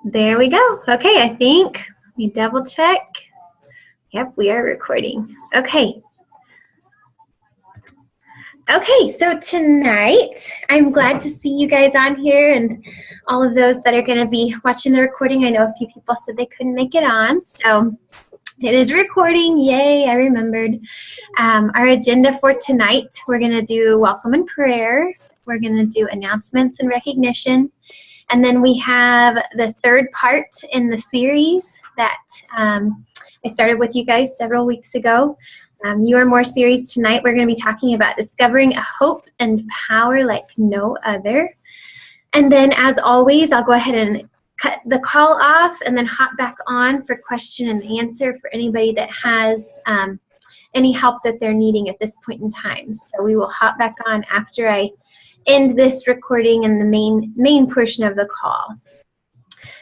There we go. Okay, I think, let me double check. Yep, we are recording. Okay. Okay, so tonight, I'm glad to see you guys on here and all of those that are going to be watching the recording. I know a few people said they couldn't make it on, so it is recording. Yay, I remembered. Our agenda for tonight, we're going to do welcome and prayer. We're going to do announcements and recognition. And then we have the third part in the series that I started with you guys several weeks ago. You Are More series tonight. We're going to be talking about discovering a hope and power like no other. And then, as always, I'll go ahead and cut the call off and then hop back on for question and answer for anybody that has any help that they're needing at this point in time. So we will hop back on after I end this recording and the main portion of the call.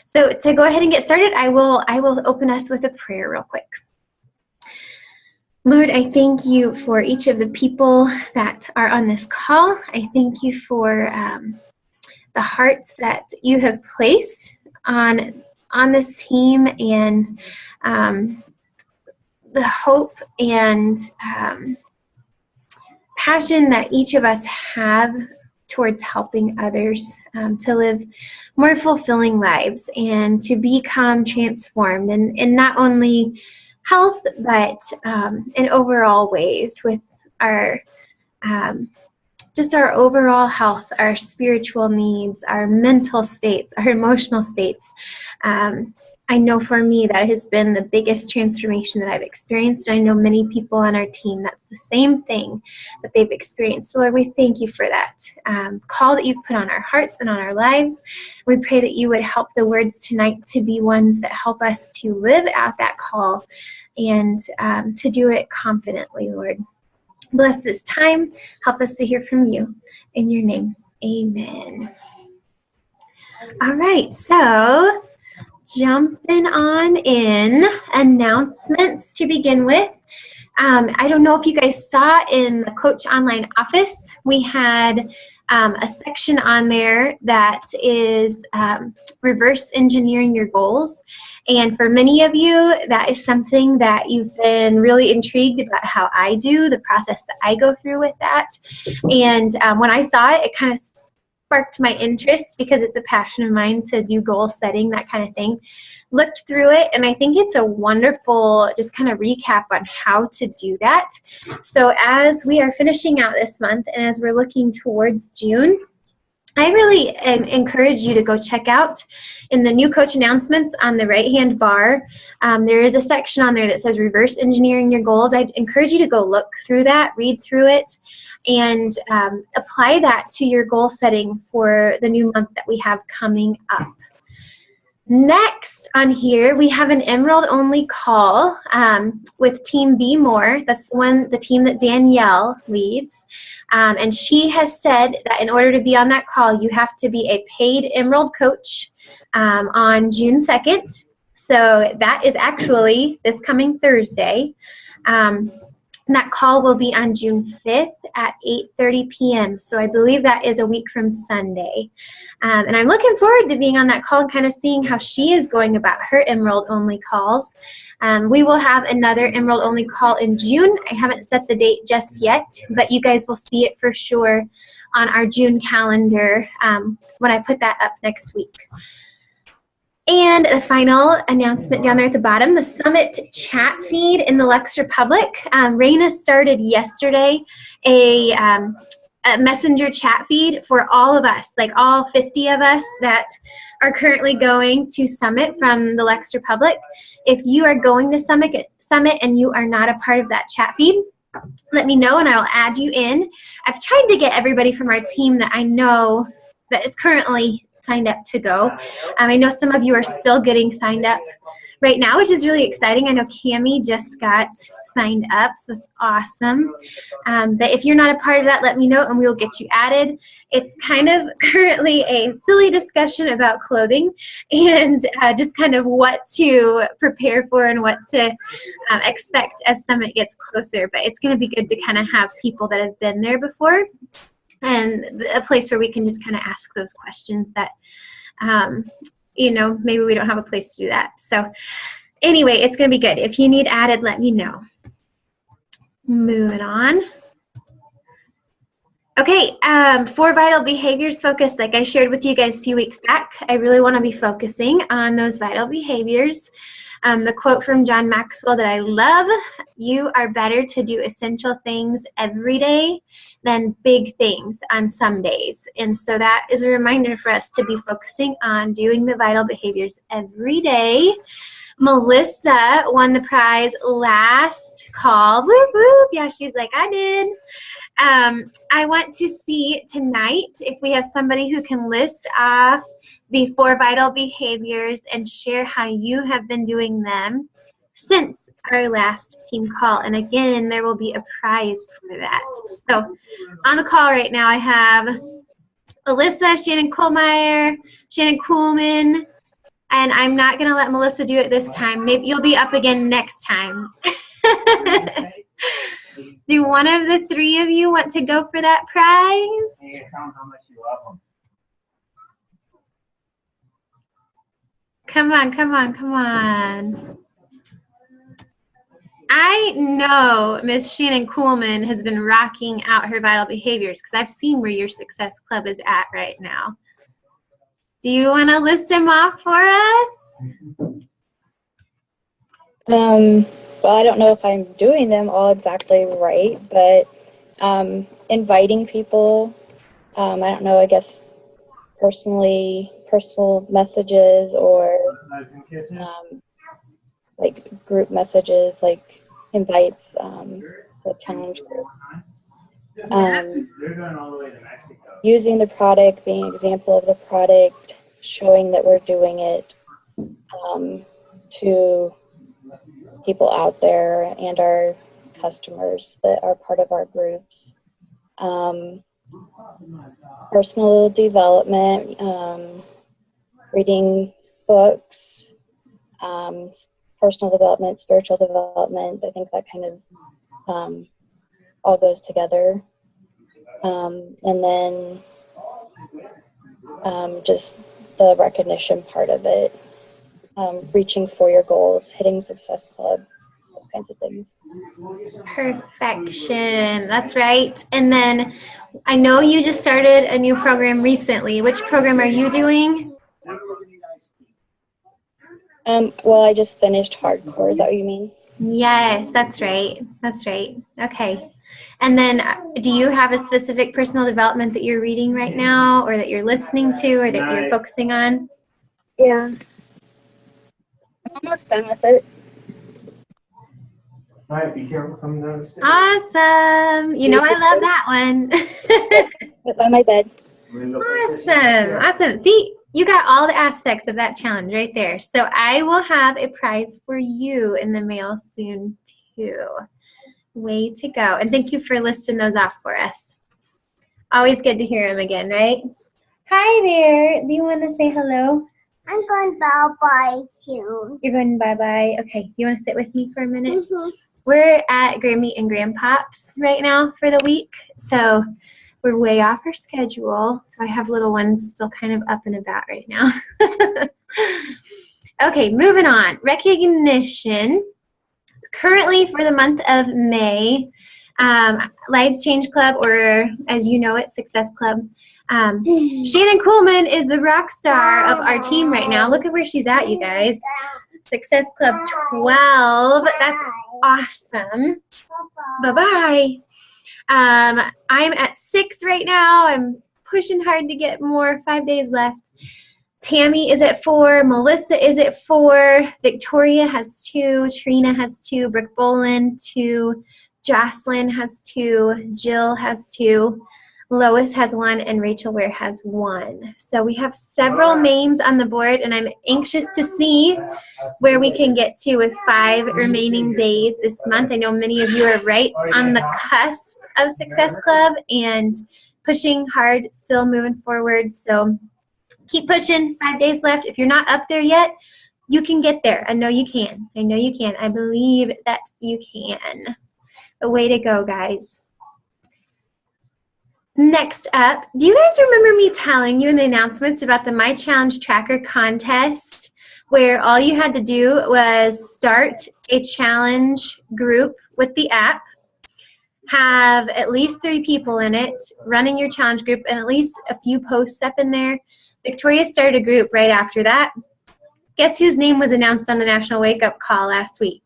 So to go ahead and get started, I will open us with a prayer real quick. Lord, I thank you for each of the people that are on this call. I thank you for the hearts that you have placed on this team and the hope and passion that each of us have towards helping others to live more fulfilling lives and to become transformed in not only health, but in overall ways with our just our overall health, our spiritual needs, our mental states, our emotional states. I know for me that has been the biggest transformation that I've experienced. I know many people on our team, that's the same thing that they've experienced. So Lord, we thank you for that call that you've put on our hearts and on our lives. We pray that you would help the words tonight to be ones that help us to live out that call and to do it confidently, Lord. Bless this time. Help us to hear from you. In your name, amen. All right, so jumping on in, announcements to begin with. I don't know if you guys saw in the Coach Online office, we had a section on there that is reverse engineering your goals. And for many of you, that is something that you've been really intrigued about how I do, the process that I go through with that. And when I saw it, it kind of sparked my interest because it's a passion of mine to do goal setting, that kind of thing. Looked through it, and I think it's a wonderful just kind of recap on how to do that. So as we are finishing out this month and as we're looking towards June, I really encourage you to go check out in the new coach announcements on the right-hand bar. There is a section on there that says reverse engineering your goals. I'd encourage you to go look through that, read through it, and apply that to your goal setting for the new month that we have coming up. Next on here, we have an Emerald-only call with Team Be More. That's the team that Danielle leads. And she has said that in order to be on that call, you have to be a paid Emerald coach on June 2nd. So that is actually this coming Thursday. And that call will be on June 5th at 8:30 p.m. So I believe that is a week from Sunday. And I'm looking forward to being on that call and kind of seeing how she is going about her Emerald-only calls. We will have another Emerald-only call in June. I haven't set the date just yet, but you guys will see it for sure on our June calendar when I put that up next week. And the final announcement down there at the bottom, the Summit chat feed in the Lex Republic. Raina started yesterday a messenger chat feed for all of us, like all 50 of us that are currently going to Summit from the Lex Republic. If you are going to Summit and you are not a part of that chat feed, let me know and I will add you in. I've tried to get everybody from our team that I know that is currently signed up to go. I know some of you are still getting signed up right now, which is really exciting. I know Cammie just got signed up, so that's awesome. But if you're not a part of that, let me know and we'll get you added. It's kind of currently a silly discussion about clothing and just kind of what to prepare for and what to expect as Summit gets closer. But it's going to be good to kind of have people that have been there before and a place where we can just kind of ask those questions that you know, maybe we don't have a place to do that. So anyway, it's going to be good. If you need added, let me know. Moving on. Okay, 4 vital behaviors focus, like I shared with you guys a few weeks back. I really want to be focusing on those vital behaviors. The quote from John Maxwell that I love, you are better to do essential things every day than big things on some days. And so that is a reminder for us to be focusing on doing the vital behaviors every day. Melissa won the prize last call. Whoop, whoop. Yeah, she's like, I did. I want to see tonight if we have somebody who can list off the 4 vital behaviors and share how you have been doing them since our last team call. And again, there will be a prize for that. So on the call right now, I have Alyssa, Shannon Kohlmeyer, Shannon Kuhlman, and I'm not going to let Melissa do it this time. Maybe you'll be up again next time. Do one of the 3 of you want to go for that prize? Hey, tell them how much you love them. Come on, come on, come on. I know Miss Shannon Kuhlman has been rocking out her vital behaviors because I've seen where your Success Club is at right now. Do you want to list them off for us? Well, I don't know if I'm doing them all exactly right, but inviting people, I don't know, I guess personal messages or like group messages, like invites, the challenge group. Using the product, being an example of the product, showing that we're doing it to people out there and our customers that are part of our groups. Personal development, reading books, personal development, spiritual development. I think that kind of all goes together. And then just the recognition part of it. Reaching for your goals, hitting Success Club, those kinds of things. Perfection. That's right. And then I know you just started a new program recently. Which program are you doing? Well, I just finished hardcore. Is that what you mean? Yes, that's right. That's right. Okay. And then do you have a specific personal development that you're reading right now or that you're listening to or that you're focusing on? Yeah. I'm almost done with it. All right, be careful coming down the stairs. Awesome. You know, I love that one. By my bed. Awesome. Awesome. See, you got all the aspects of that challenge right there. So I will have a prize for you in the mail soon, too. Way to go. And thank you for listing those off for us. Always good to hear them again, right? Hi there. Do you want to say hello? I'm going bye-bye too. You're going bye-bye. Okay. Do you want to sit with me for a minute? Mm-hmm. We're at Grammy and Grandpops right now for the week. So we're way off our schedule. So I have little ones still kind of up and about right now. Okay, moving on. Recognition. Currently for the month of May, Lives Change Club, or as you know it, Success Club. Shannon Kuhlman is the rock star of our team right now. Look at where she's at, you guys. Success Club 12. That's awesome. Bye-bye. I'm at 6 right now. I'm pushing hard to get more. 5 days left. Tammy is at 4. Melissa is at 4. Victoria has 2. Trina has 2. Brooke Boland 2. Jocelyn has 2. Jill has 2. Lois has 1, and Rachel Ware has 1. So we have several names on the board, and I'm anxious to see where we can get to with 5 remaining days this month. I know many of you are right on the cusp of Success Club and pushing hard, still moving forward. So keep pushing. 5 days left. If you're not up there yet, you can get there. I know you can. I know you can. I believe that you can. A way to go, guys. Next up, do you guys remember me telling you in the announcements about the My Challenge Tracker contest, where all you had to do was start a challenge group with the app, have at least 3 people in it running your challenge group, and at least a few posts up in there? Victoria started a group right after that. Guess whose name was announced on the National Wake Up Call last week?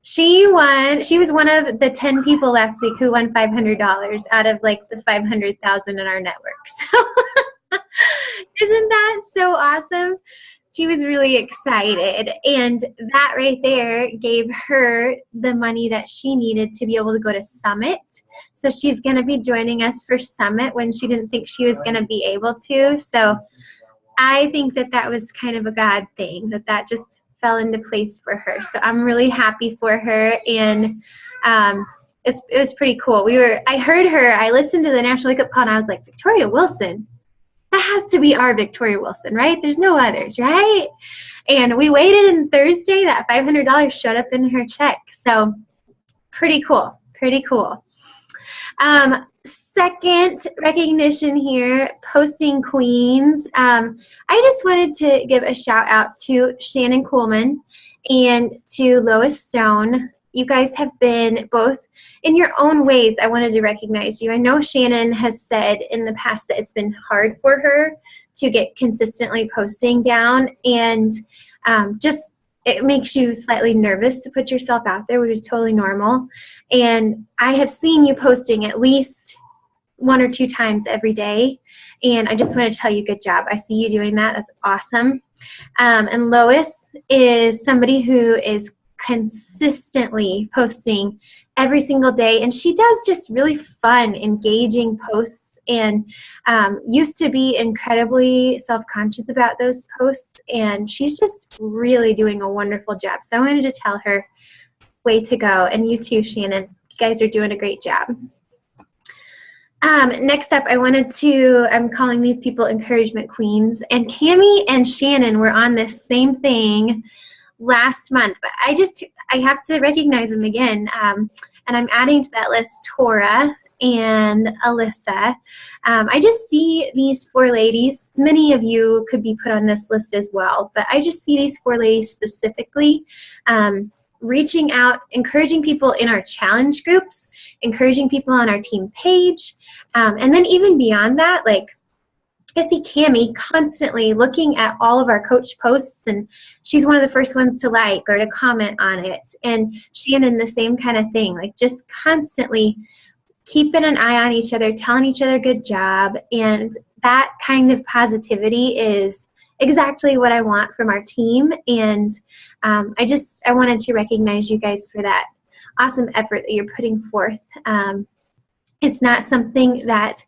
She won. She was one of the 10 people last week who won $500 out of like the 500,000 in our network. So isn't that so awesome? She was really excited, and that right there gave her the money that she needed to be able to go to Summit. So she's going to be joining us for Summit when she didn't think she was going to be able to. So I think that that was kind of a God thing, that just fell into place for her. So I'm really happy for her, and it was pretty cool. I heard her, I listened to the National Wake Up Call, and I was like, Victoria Wilson, that has to be our Victoria Wilson, right? There's no others, right? And we waited, and Thursday that $500 showed up in her check. So pretty cool, pretty cool. Second recognition here, Posting Queens. I just wanted to give a shout out to Shannon Coolman and to Lois Stone. You guys have been both in your own ways. I wanted to recognize you. I know Shannon has said in the past that it's been hard for her to get consistently posting down, and just it makes you slightly nervous to put yourself out there, which is totally normal. And I have seen you posting at least 1 or 2 times every day, and I just want to tell you good job. I see you doing that. That's awesome. And Lois is somebody who is consistently posting every single day, and she does just really fun, engaging posts, and used to be incredibly self-conscious about those posts, and she's just really doing a wonderful job. So I wanted to tell her, way to go. And you too, Shannon. You guys are doing a great job. Next up, I'm calling these people encouragement queens, and Cammie and Shannon were on this same thing last month, but I have to recognize them again, and I'm adding to that list Tora and Alyssa. I just see these 4 ladies. Many of you could be put on this list as well, but I just see these 4 ladies specifically reaching out, encouraging people in our challenge groups, encouraging people on our team page, and then even beyond that, like I see Cammie constantly looking at all of our coach posts, and she's one of the first ones to like or to comment on it. And Shannon, the same kind of thing, like just constantly keeping an eye on each other, telling each other good job, and that kind of positivity is exactly what I want from our team. And I wanted to recognize you guys for that awesome effort that you're putting forth. It's not something that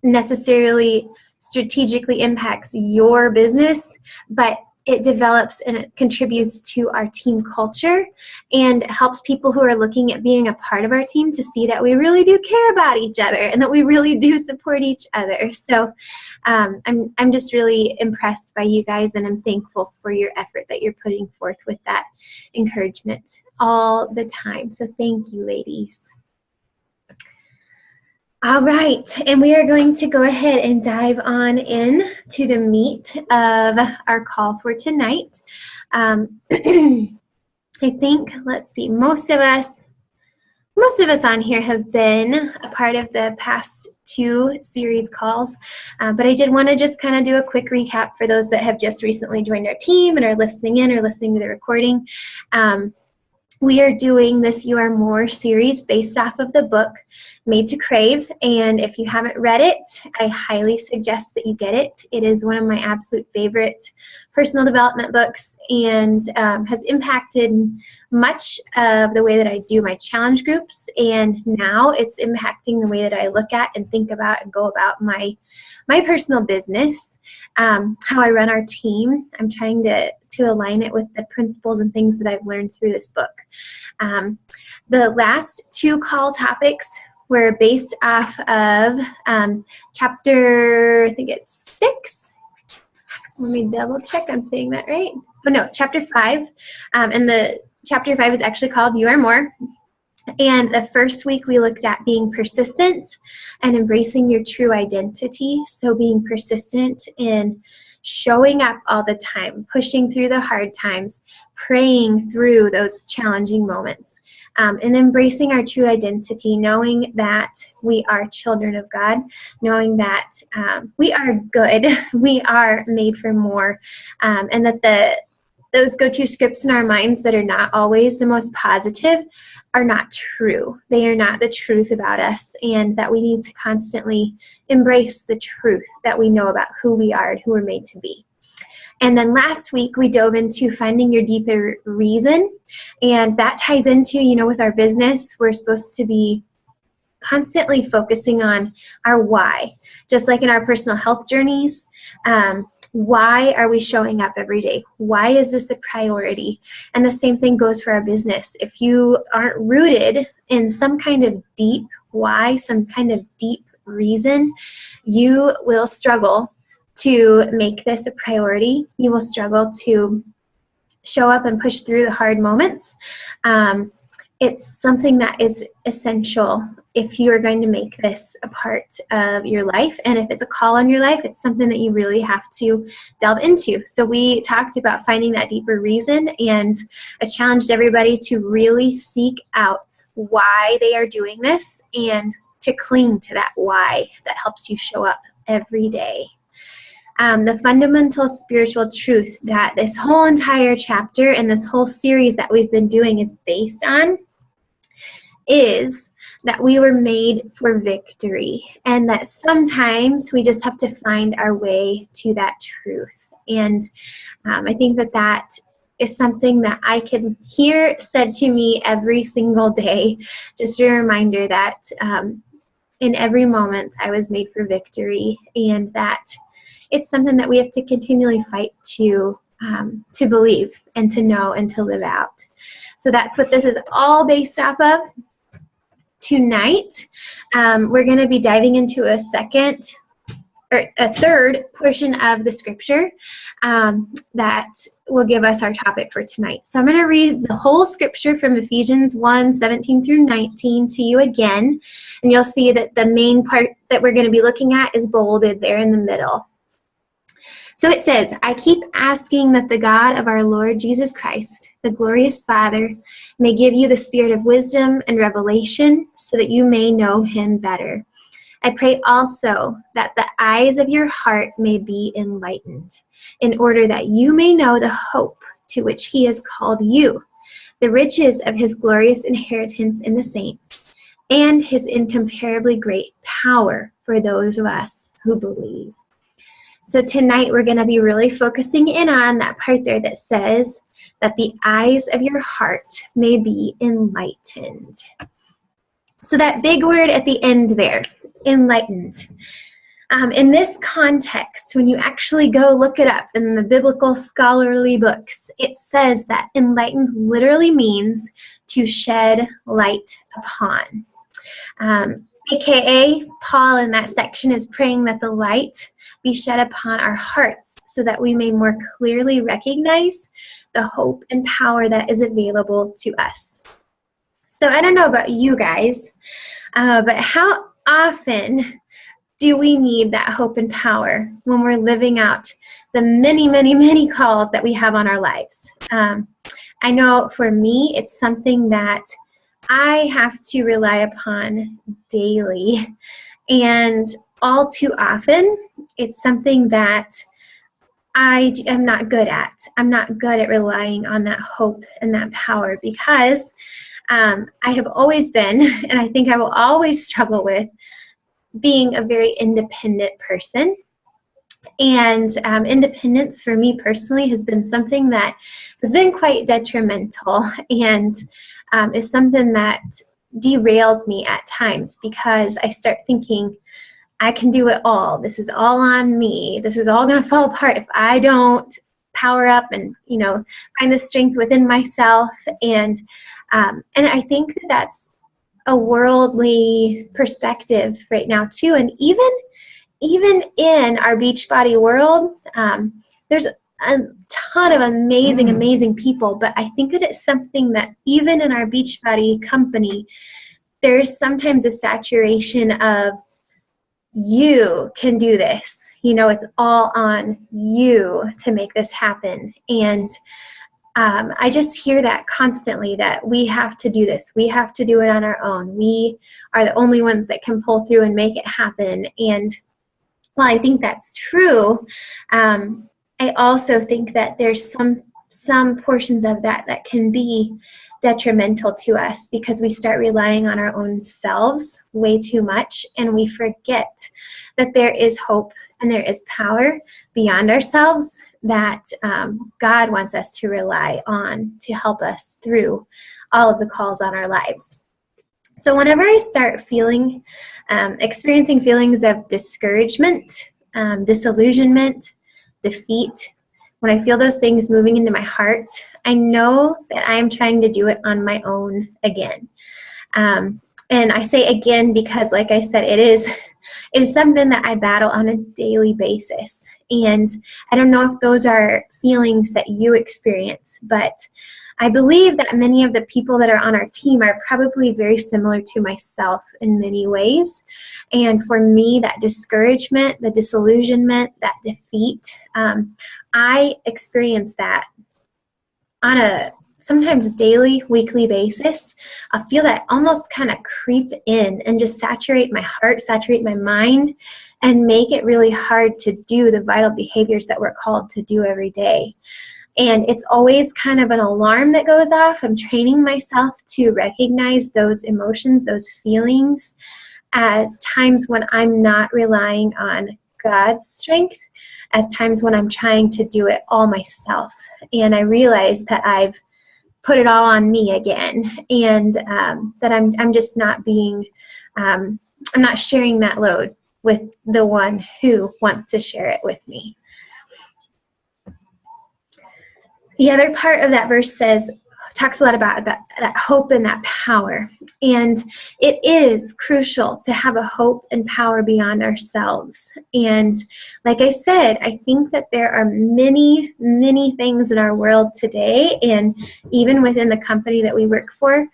necessarily strategically impacts your business, but it develops and it contributes to our team culture and helps people who are looking at being a part of our team to see that we really do care about each other and that we really do support each other. So I'm just really impressed by you guys, and I'm thankful for your effort that you're putting forth with that encouragement all the time. So thank you, ladies. All right, and we are going to go ahead and dive on in to the meat of our call for tonight. I think, let's see, most of us on here have been a part of the past 2 series calls, but I did want to just kind of do a quick recap for those that have just recently joined our team and are listening in or listening to the recording. We are doing this You Are More series based off of the book Made to Crave, and if you haven't read it, I highly suggest that you get it. It is one of my absolute favorite personal development books, and has impacted much of the way that I do my challenge groups, and now it's impacting the way that I look at and think about and go about my personal business, how I run our team. I'm trying to align it with the principles and things that I've learned through this book. The last 2 call topics were based off of chapter, I think it's 6. Let me double check I'm saying that right. Oh no, chapter 5. And the chapter 5 is actually called You Are More. And the first week we looked at being persistent and embracing your true identity. So being persistent in showing up all the time, pushing through the hard times, praying through those challenging moments, and embracing our true identity, knowing that we are children of God, knowing that we are good, we are made for more, and that those go-to scripts in our minds that are not always the most positive are not true. They are not the truth about us, and that we need to constantly embrace the truth that we know about who we are and who we're made to be. And then last week, we dove into finding your deeper reason, and that ties into, with our business, we're supposed to be constantly focusing on our why, just like in our personal health journeys. Why are we showing up every day? Why is this a priority? And the same thing goes for our business. If you aren't rooted in some kind of deep why, some kind of deep reason, you will struggle to make this a priority. You will struggle to show up and push through the hard moments. It's something that is essential if you are going to make this a part of your life. And if it's a call on your life, it's something that you really have to delve into. So we talked about finding that deeper reason, and I challenged everybody to really seek out why they are doing this and to cling to that why that helps you show up every day. The fundamental spiritual truth that this whole entire chapter and this whole series that we've been doing is based on is that we were made for victory, and that sometimes we just have to find our way to that truth. And I think that is something that I can hear said to me every single day, just a reminder that in every moment I was made for victory, and that it's something that we have to continually fight to believe and to know and to live out. So that's what this is all based off of. Tonight, we're going to be diving into a third portion of the scripture that will give us our topic for tonight. So I'm going to read the whole scripture from Ephesians 1:17 through 19 to you again, and you'll see that the main part that we're going to be looking at is bolded there in the middle. So it says, I keep asking that the God of our Lord Jesus Christ, the glorious Father, may give you the spirit of wisdom and revelation so that you may know him better. I pray also that the eyes of your heart may be enlightened, in order that you may know the hope to which he has called you, the riches of his glorious inheritance in the saints, and his incomparably great power for those of us who believe. So tonight we're going to be really focusing in on that part there that says that the eyes of your heart may be enlightened. So that big word at the end there, enlightened. In this context, when you actually go look it up in the biblical scholarly books, it says that enlightened literally means to shed light upon. AKA, Paul in that section is praying that the light be shed upon our hearts so that we may more clearly recognize the hope and power that is available to us. So I don't know about you guys, but how often do we need that hope and power when we're living out the many, many, many calls that we have on our lives? I know for me, it's something that I have to rely upon daily, and all too often, it's something that I am not good at. I'm not good at relying on that hope and that power because I have always been, and I think I will always struggle with, being a very independent person. And independence for me personally has been something that has been quite detrimental and is something that derails me at times because I start thinking, I can do it all. This is all on me. This is all going to fall apart if I don't power up and, find the strength within myself. And I think that that's a worldly perspective right now too. And even in our Beachbody world, there's a ton of amazing people, but I think that it's something that even in our Beachbody company, there's sometimes a saturation of, you can do this. It's all on you to make this happen. And I just hear that constantly, that we have to do this. We have to do it on our own. We are the only ones that can pull through and make it happen. And while I think that's true, I also think that there's some portions of that can be detrimental to us, because we start relying on our own selves way too much, and we forget that there is hope and there is power beyond ourselves that God wants us to rely on to help us through all of the calls on our lives. So whenever I start experiencing feelings of discouragement, disillusionment, defeat, when I feel those things moving into my heart, I know that I am trying to do it on my own again. And I say again because, like I said, it is something that I battle on a daily basis. And I don't know if those are feelings that you experience, but I believe that many of the people that are on our team are probably very similar to myself in many ways. And for me, that discouragement, the disillusionment, that defeat, I experience that on a sometimes daily, weekly basis. I feel that almost kind of creep in and just saturate my heart, saturate my mind, and make it really hard to do the vital behaviors that we're called to do every day. And it's always kind of an alarm that goes off. I'm training myself to recognize those emotions, those feelings, as times when I'm not relying on God's strength, as times when I'm trying to do it all myself. And I realize that I've put it all on me again, and that I'm just not being, I'm not sharing that load with the one who wants to share it with me. The other part of that verse talks a lot about that hope and that power. And it is crucial to have a hope and power beyond ourselves. And like I said, I think that there are many, many things in our world today, and even within the company that we work for,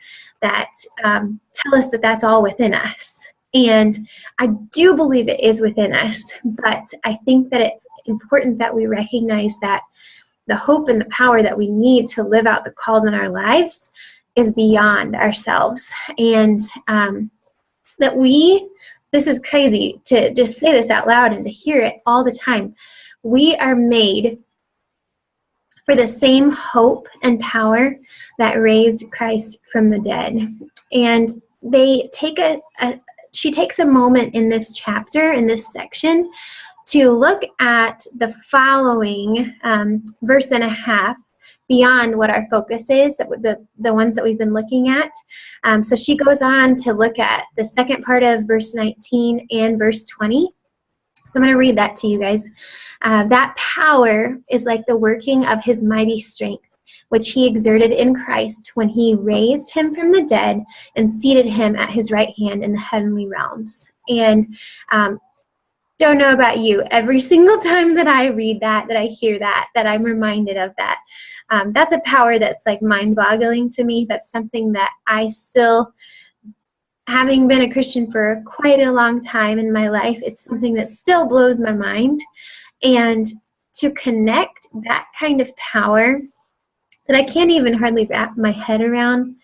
that tell us that that's all within us. And I do believe it is within us, but I think that it's important that we recognize that the hope and the power that we need to live out the calls in our lives is beyond ourselves. And this is crazy to just say this out loud and to hear it all the time. We are made for the same hope and power that raised Christ from the dead. And she takes a moment in this chapter, in this section, to look at the following verse and a half beyond what our focus is, the ones that we've been looking at. So she goes on to look at the second part of verse 19 and verse 20. So I'm going to read that to you guys. That power is like the working of his mighty strength, which he exerted in Christ when he raised him from the dead and seated him at his right hand in the heavenly realms. And don't know about you, every single time that I read that I hear that I'm reminded of that. That's a power that's like mind-boggling to me. That's something that I still, having been a Christian for quite a long time in my life, it's something that still blows my mind. And to connect that kind of power that I can't even hardly wrap my head around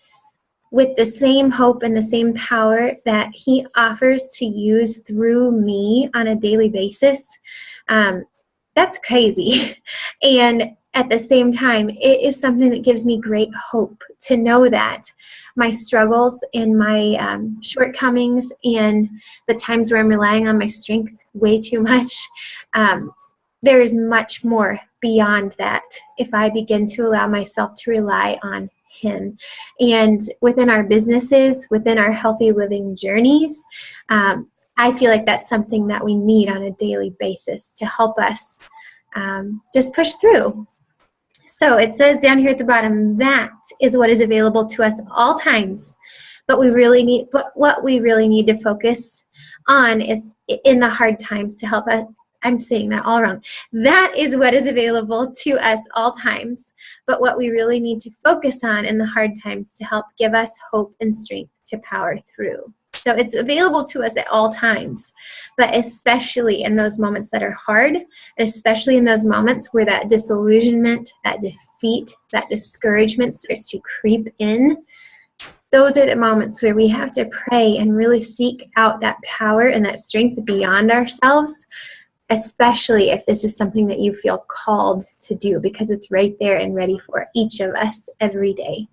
with the same hope and the same power that he offers to use through me on a daily basis, that's crazy. And at the same time, it is something that gives me great hope to know that my struggles and my shortcomings and the times where I'm relying on my strength way too much, there is much more beyond that if I begin to allow myself to rely on him. And within our businesses, within our healthy living journeys, I feel like that's something that we need on a daily basis to help us just push through. So it says down here at the bottom, that is what is available to us at all times. But what we really need to focus on is in the hard times to help I'm saying that all wrong. That is what is available to us all times, but what we really need to focus on in the hard times to help give us hope and strength to power through. So it's available to us at all times, but especially in those moments that are hard, especially in those moments where that disillusionment, that defeat, that discouragement starts to creep in. Those are the moments where we have to pray and really seek out that power and that strength beyond ourselves, especially if this is something that you feel called to do, because it's right there and ready for each of us every day.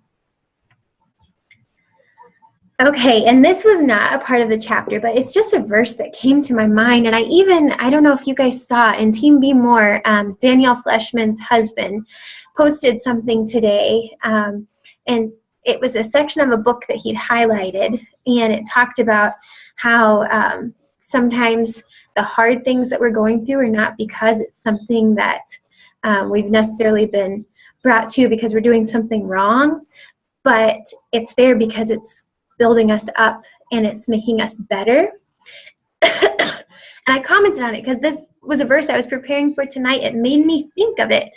Okay, and this was not a part of the chapter, but it's just a verse that came to my mind. And I don't know if you guys saw in Team Be More, Danielle Fleshman's husband posted something today, and it was a section of a book that he'd highlighted, and it talked about how sometimes the hard things that we're going through are not because it's something that we've necessarily been brought to because we're doing something wrong, but it's there because it's building us up and it's making us better. And I commented on it because this was a verse I was preparing for tonight. It made me think of it.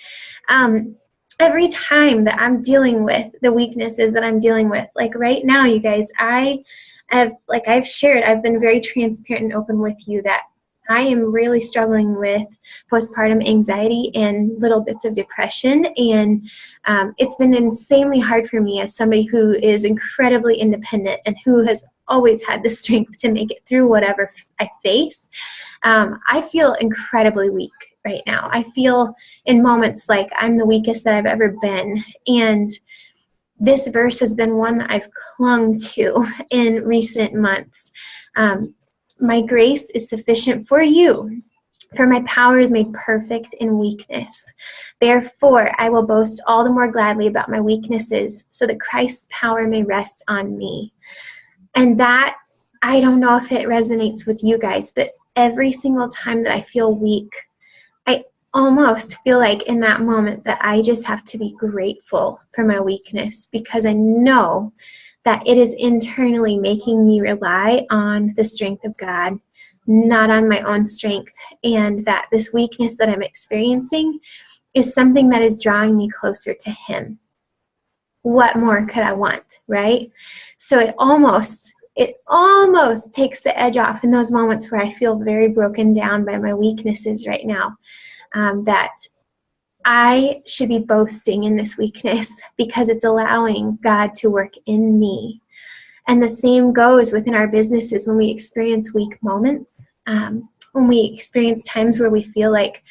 Every time that I'm dealing with the weaknesses that I'm dealing with, like right now, you guys, I've shared, I've been very transparent and open with you that I am really struggling with postpartum anxiety and little bits of depression. And it's been insanely hard for me as somebody who is incredibly independent and who has always had the strength to make it through whatever I face. I feel incredibly weak right now. I feel in moments like I'm the weakest that I've ever been. And this verse has been one that I've clung to in recent months. My grace is sufficient for you, for my power is made perfect in weakness. Therefore, I will boast all the more gladly about my weaknesses, so that Christ's power may rest on me. And that, I don't know if it resonates with you guys, but every single time that I feel weak, I almost feel like in that moment that I just have to be grateful for my weakness, because I know that it is internally making me rely on the strength of God, not on my own strength, and that this weakness that I'm experiencing is something that is drawing me closer to Him. What more could I want, right? So it almost takes the edge off in those moments where I feel very broken down by my weaknesses right now, that I should be boasting in this weakness because it's allowing God to work in me. And the same goes within our businesses when we experience weak moments, when we experience times where we feel like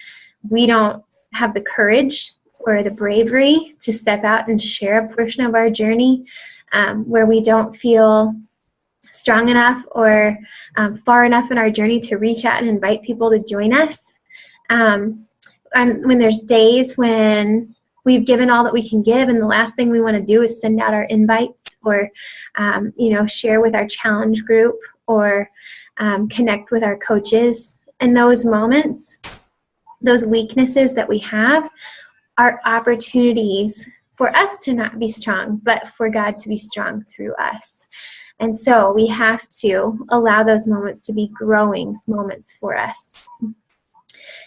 we don't have the courage or the bravery to step out and share a portion of our journey, where we don't feel strong enough or far enough in our journey to reach out and invite people to join us. And when there's days when we've given all that we can give, and the last thing we want to do is send out our invites or, share with our challenge group or connect with our coaches. In those moments, those weaknesses that we have are opportunities for us to not be strong, but for God to be strong through us. And so we have to allow those moments to be growing moments for us.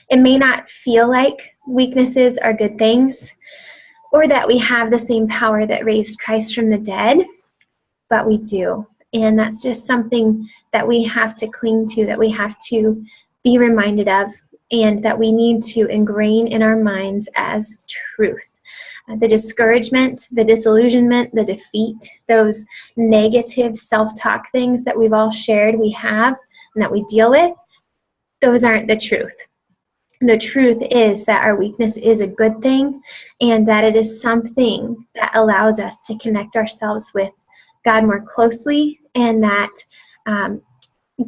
It may not feel like weaknesses are good things or that we have the same power that raised Christ from the dead, but we do. And that's just something that we have to cling to, that we have to be reminded of, and that we need to ingrain in our minds as truth. The discouragement, the disillusionment, the defeat, those negative self-talk things that we've all shared we have and that we deal with, those aren't the truth. The truth is that our weakness is a good thing, and that it is something that allows us to connect ourselves with God more closely, and that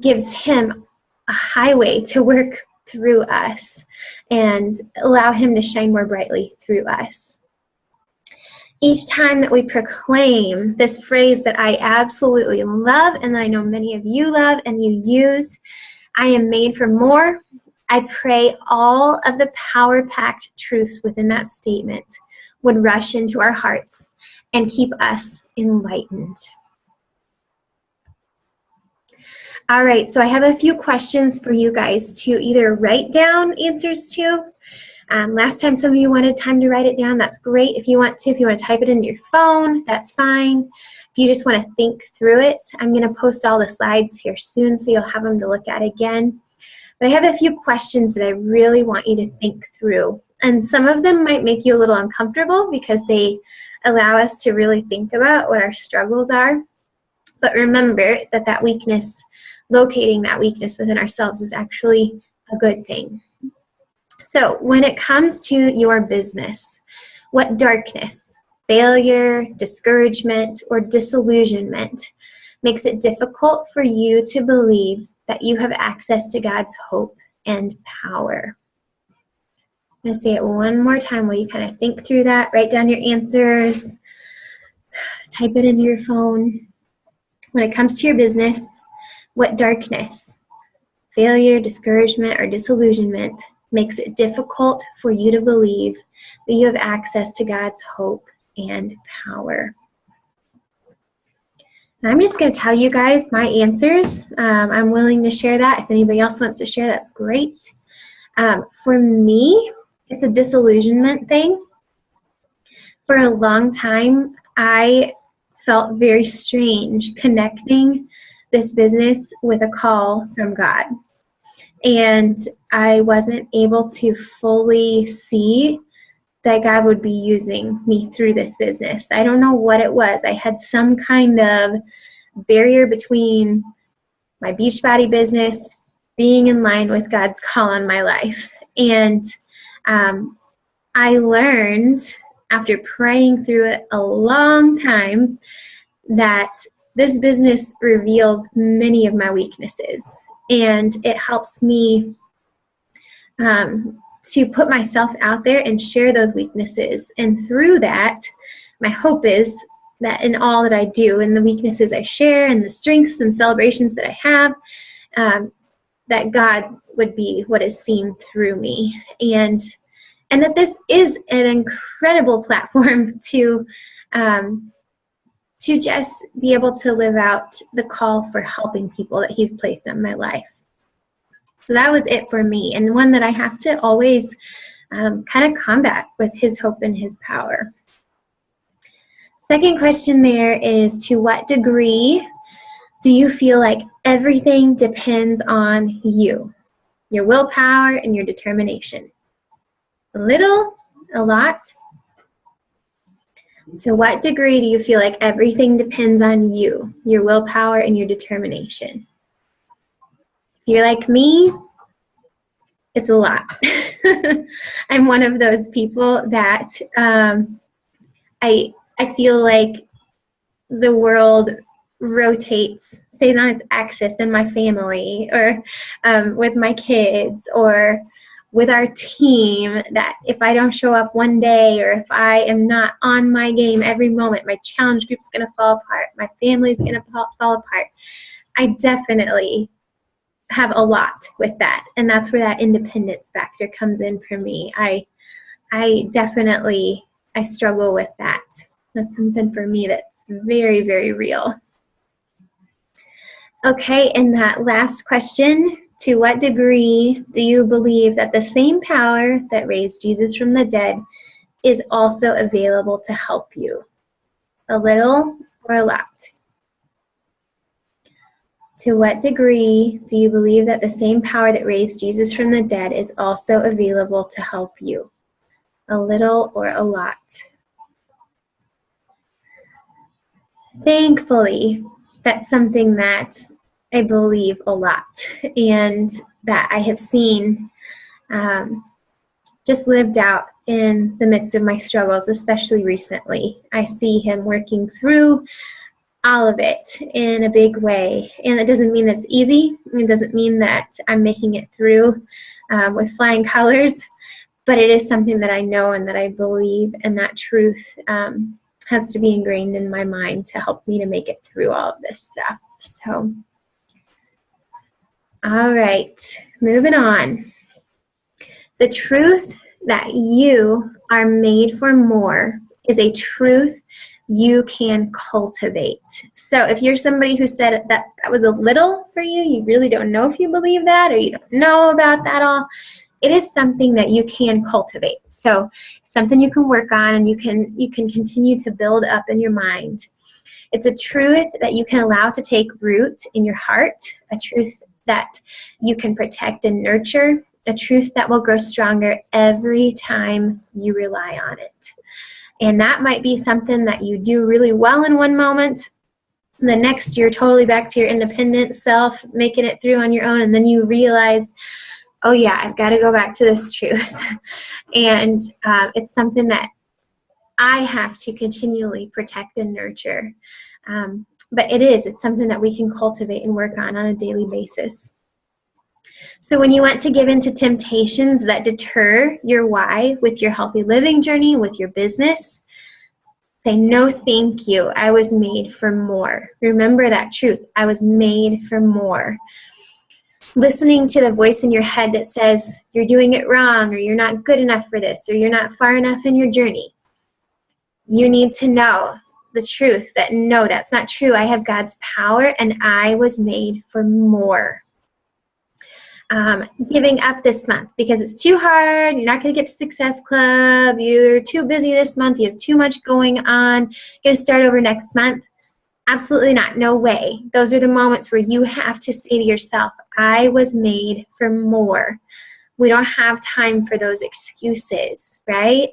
gives Him a highway to work through us and allow Him to shine more brightly through us. Each time that we proclaim this phrase that I absolutely love and that I know many of you love and you use, I am made for more, I pray all of the power-packed truths within that statement would rush into our hearts and keep us enlightened. All right, so I have a few questions for you guys to either write down answers to. Last time some of you wanted time to write it down, that's great. If you want to type it into your phone, that's fine. If you just want to think through it, I'm going to post all the slides here soon so you'll have them to look at again. But I have a few questions that I really want you to think through. And some of them might make you a little uncomfortable because they allow us to really think about what our struggles are. But remember that weakness, locating that weakness within ourselves is actually a good thing. So when it comes to your business, what darkness, failure, discouragement, or disillusionment makes it difficult for you to believe that you have access to God's hope and power? I'm going to say it one more time while you kind of think through that. Write down your answers. Type it into your phone. When it comes to your business, what darkness, failure, discouragement, or disillusionment makes it difficult for you to believe that you have access to God's hope and power? And I'm just going to tell you guys my answers. I'm willing to share that. If anybody else wants to share, that's great. For me, it's a disillusionment thing. For a long time, I felt very strange connecting this business with a call from God. And I wasn't able to fully see that God would be using me through this business. I don't know what it was. I had some kind of barrier between my Beachbody business being in line with God's call on my life. And I learned after praying through it a long time that this business reveals many of my weaknesses. And it helps me to put myself out there and share those weaknesses. And through that, my hope is that in all that I do, and the weaknesses I share, and the strengths and celebrations that I have, that God would be what is seen through me. And that this is an incredible platform to just be able to live out the call for helping people that He's placed on my life. So that was it for me, and one that I have to always kind of combat with His hope and His power. Second question there is, to what degree do you feel like everything depends on you, your willpower and your determination? A little, a lot? To what degree do you feel like everything depends on you, your willpower and your determination? If you're like me, it's a lot. I'm one of those people that I feel like the world rotates, stays on its axis in my family, or with my kids, or with our team, that if I don't show up one day, or if I am not on my game every moment, my challenge group's going to fall apart, my family's going to fall apart. I definitely have a lot with that, and that's where that independence factor comes in for me. I definitely struggle with that. That's something for me that's very, very real. Okay, and that last question, to what degree do you believe that the same power that raised Jesus from the dead is also available to help you? A little or a lot? To what degree do you believe that the same power that raised Jesus from the dead is also available to help you? A little or a lot? Thankfully, that's something that I believe a lot, and that I have seen just lived out in the midst of my struggles, especially recently. I see Him working through all of it in a big way, and it doesn't mean that it's easy. It doesn't mean that I'm making it through with flying colors, but it is something that I know and that I believe, and that truth has to be ingrained in my mind to help me to make it through all of this stuff. So, all right, moving on. The truth that you are made for more is a truth you can cultivate. So if you're somebody who said that was a little for you, you really don't know if you believe that, or you don't know about that all, it is something that you can cultivate. So something you can work on, and you can continue to build up in your mind. It's a truth that you can allow to take root in your heart, a truth that you can protect and nurture, a truth that will grow stronger every time you rely on it. And that might be something that you do really well in one moment. The next, you're totally back to your independent self, making it through on your own, and then you realize, oh yeah, I've got to go back to this truth. And it's something that I have to continually protect and nurture. But it's something that we can cultivate and work on a daily basis. So when you want to give in to temptations that deter your why with your healthy living journey, with your business, say, no, thank you. I was made for more. Remember that truth. I was made for more. Listening to the voice in your head that says you're doing it wrong, or you're not good enough for this, or you're not far enough in your journey. You need to know the truth that no, that's not true. I have God's power, and I was made for more. Giving up this month because it's too hard, you're not going to get to Success Club, you're too busy this month, you have too much going on, you're going to start over next month. Absolutely not. No way. Those are the moments where you have to say to yourself, I was made for more. We don't have time for those excuses, right?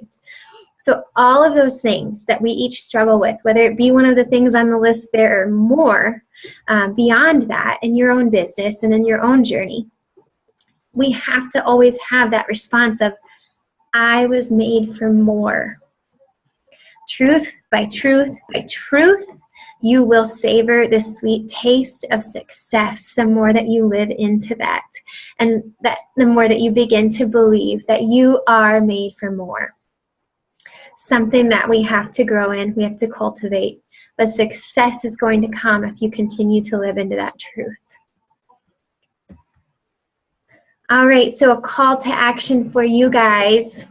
So all of those things that we each struggle with, whether it be one of the things on the list, there are more beyond that in your own business and in your own journey. We have to always have that response of, I was made for more. Truth by truth by truth, you will savor the sweet taste of success the more that you live into that, and that the more that you begin to believe that you are made for more. Something that we have to grow in, we have to cultivate, but success is going to come if you continue to live into that truth. All right, so a call to action for you guys.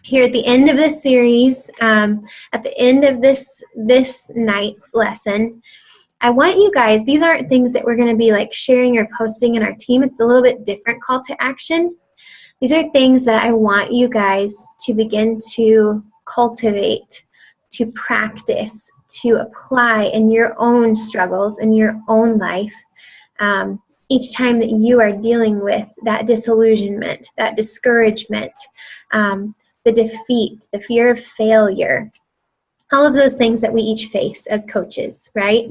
Here at the end of this series, at the end of this night's lesson, I want you guys, these aren't things that we're going to be like sharing or posting in our team. It's a little bit different call to action. These are things that I want you guys to begin to cultivate, to practice, to apply in your own struggles, in your own life. Each time that you are dealing with that disillusionment, that discouragement, the defeat, the fear of failure, all of those things that we each face as coaches, right?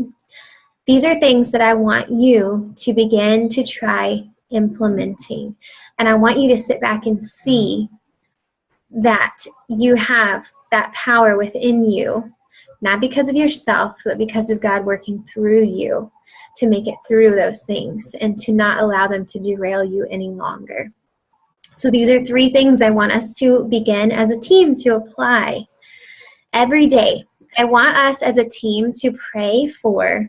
These are things that I want you to begin to try implementing. And I want you to sit back and see that you have that power within you, not because of yourself, but because of God working through you to make it through those things and to not allow them to derail you any longer. So these are 3 things I want us to begin as a team to apply every day. I want us as a team to pray for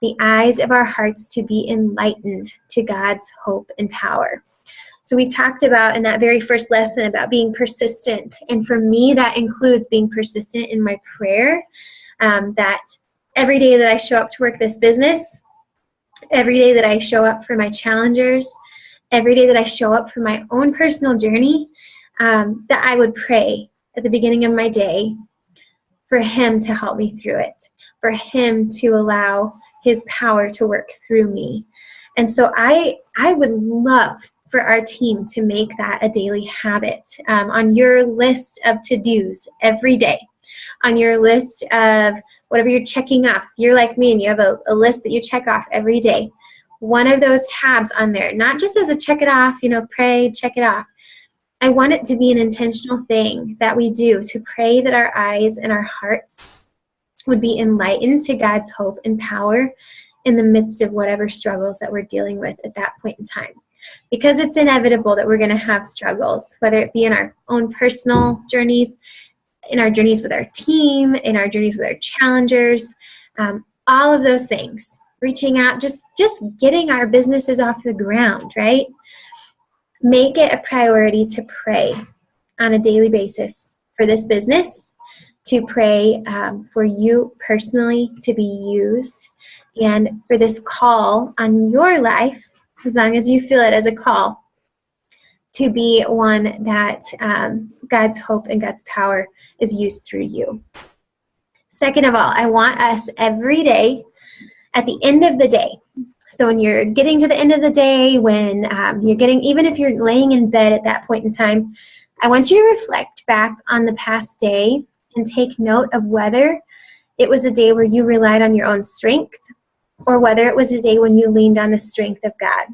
the eyes of our hearts to be enlightened to God's hope and power. So we talked about in that very first lesson about being persistent. And for me, that includes being persistent in my prayer, that every day that I show up to work this business, every day that I show up for my challengers, every day that I show up for my own personal journey, that I would pray at the beginning of my day for Him to help me through it, for Him to allow His power to work through me. And so I would love for our team to make that a daily habit on your list of to-dos every day, on your list of whatever you're checking off. You're like me and you have a list that you check off every day. One of those tabs on there, not just as a check it off, pray, check it off. I want it to be an intentional thing that we do to pray that our eyes and our hearts would be enlightened to God's hope and power in the midst of whatever struggles that we're dealing with at that point in time. Because it's inevitable that we're going to have struggles, whether it be in our own personal journeys, in our journeys with our team, in our journeys with our challengers, all of those things. Reaching out, just getting our businesses off the ground, right? Make it a priority to pray on a daily basis for this business, to pray for you personally to be used, and for this call on your life, as long as you feel it as a call, to be one that God's hope and God's power is used through you. Second of all, I want us every day, at the end of the day, so when you're getting to the end of the day, when you're getting, even if you're laying in bed at that point in time, I want you to reflect back on the past day and take note of whether it was a day where you relied on your own strength or whether it was a day when you leaned on the strength of God.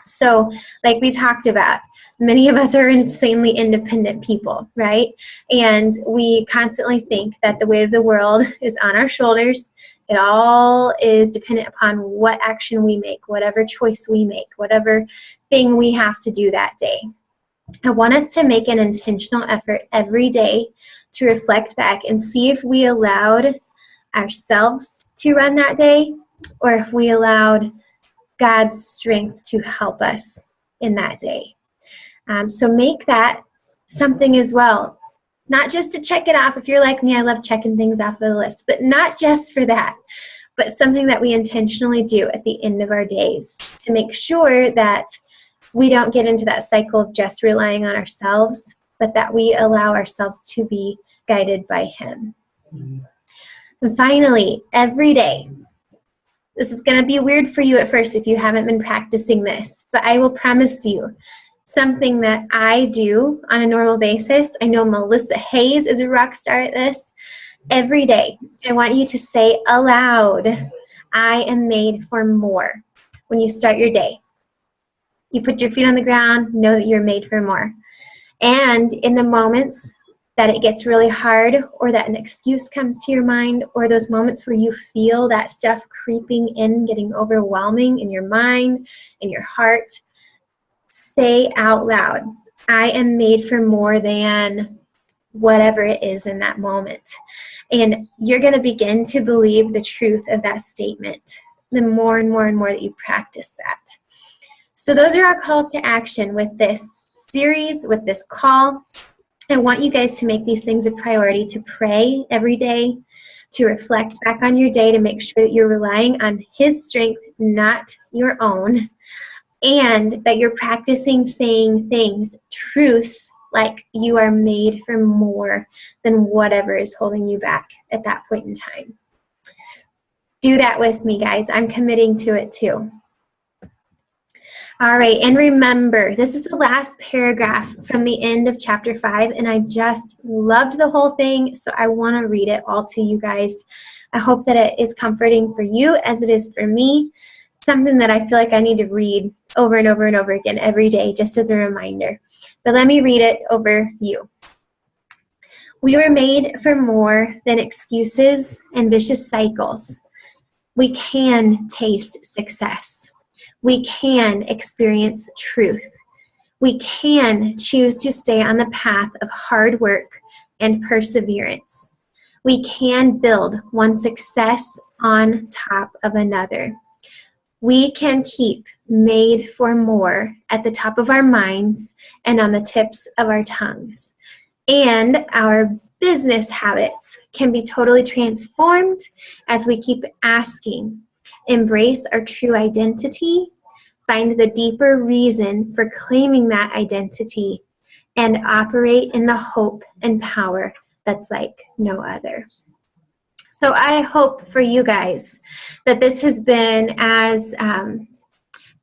So like we talked about, many of us are insanely independent people, right? And we constantly think that the weight of the world is on our shoulders. It all is dependent upon what action we make, whatever choice we make, whatever thing we have to do that day. I want us to make an intentional effort every day to reflect back and see if we allowed ourselves to run that day or if we allowed God's strength to help us in that day. So make that something as well. Not just to check it off. If you're like me, I love checking things off of the list, but not just for that, but something that we intentionally do at the end of our days to make sure that we don't get into that cycle of just relying on ourselves, but that we allow ourselves to be guided by Him. And finally, every day, this is going to be weird for you at first if you haven't been practicing this, but I will promise you, something that I do on a normal basis. I know Melissa Hayes is a rock star at this. Every day, I want you to say aloud, I am made for more. When you start your day, you put your feet on the ground, know that you're made for more. And in the moments that it gets really hard or that an excuse comes to your mind or those moments where you feel that stuff creeping in, getting overwhelming in your mind, in your heart, say out loud, I am made for more than whatever it is in that moment. And you're going to begin to believe the truth of that statement the more and more and more that you practice that. So those are our calls to action with this series, with this call. I want you guys to make these things a priority, to pray every day, to reflect back on your day, to make sure that you're relying on His strength, not your own, and that you're practicing saying things, truths, like you are made for more than whatever is holding you back at that point in time. Do that with me, guys. I'm committing to it too. All right, and remember, this is the last paragraph from the end of chapter 5, and I just loved the whole thing, so I want to read it all to you guys. I hope that it is comforting for you as it is for me, something that I feel like I need to read over and over and over again every day, just as a reminder. But let me read it over you. We were made for more than excuses and vicious cycles. We can taste success. We can experience truth. We can choose to stay on the path of hard work and perseverance. We can build one success on top of another. We can keep made for more at the top of our minds and on the tips of our tongues. And our business habits can be totally transformed as we keep asking, embrace our true identity, find the deeper reason for claiming that identity, and operate in the hope and power that's like no other. So I hope for you guys that this has been as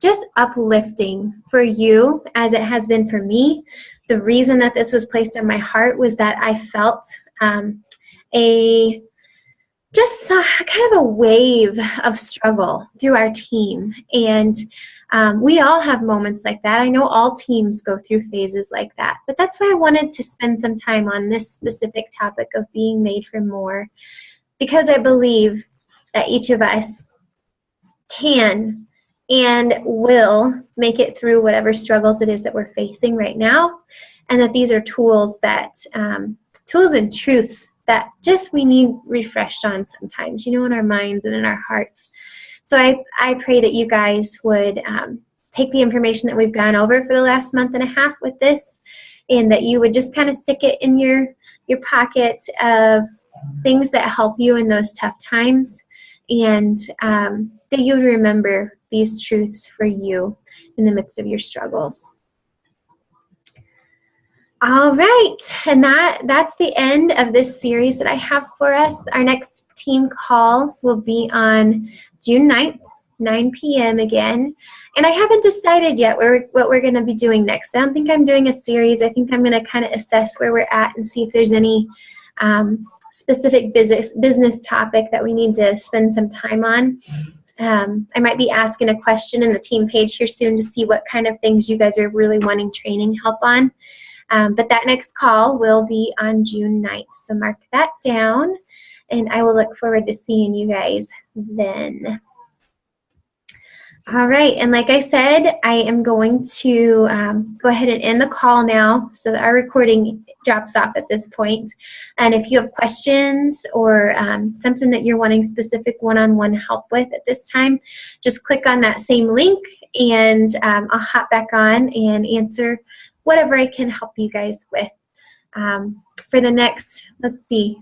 just uplifting for you as it has been for me. The reason that this was placed on my heart was that I felt kind of a wave of struggle through our team. And we all have moments like that. I know all teams go through phases like that. But that's why I wanted to spend some time on this specific topic of being made for more, because I believe that each of us can and will make it through whatever struggles it is that we're facing right now, and that these are tools and truths that just we need refreshed on sometimes, in our minds and in our hearts. So I pray that you guys would take the information that we've gone over for the last month and a half with this, and that you would just kind of stick it in your your pocket of things that help you in those tough times, and that you would remember these truths for you in the midst of your struggles. All right, and that's the end of this series that I have for us. Our next team call will be on June 9th, 9 p.m. again. And I haven't decided yet what we're going to be doing next. I don't think I'm doing a series. I think I'm going to kind of assess where we're at and see if there's any specific business topic that we need to spend some time on. I might be asking a question in the team page here soon to see what kind of things you guys are really wanting training help on. But that next call will be on June 9th. So mark that down, and I will look forward to seeing you guys then. All right, and like I said, I am going to go ahead and end the call now so that our recording drops off at this point. And if you have questions or something that you're wanting specific one-on-one help with at this time, just click on that same link, and I'll hop back on and answer whatever I can help you guys with for the next, let's see,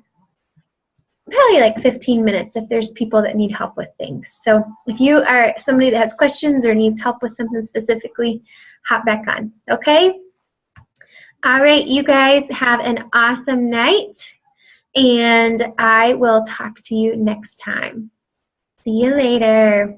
probably like 15 minutes if there's people that need help with things. So if you are somebody that has questions or needs help with something specifically, hop back on, okay? All right, you guys have an awesome night, and I will talk to you next time. See you later.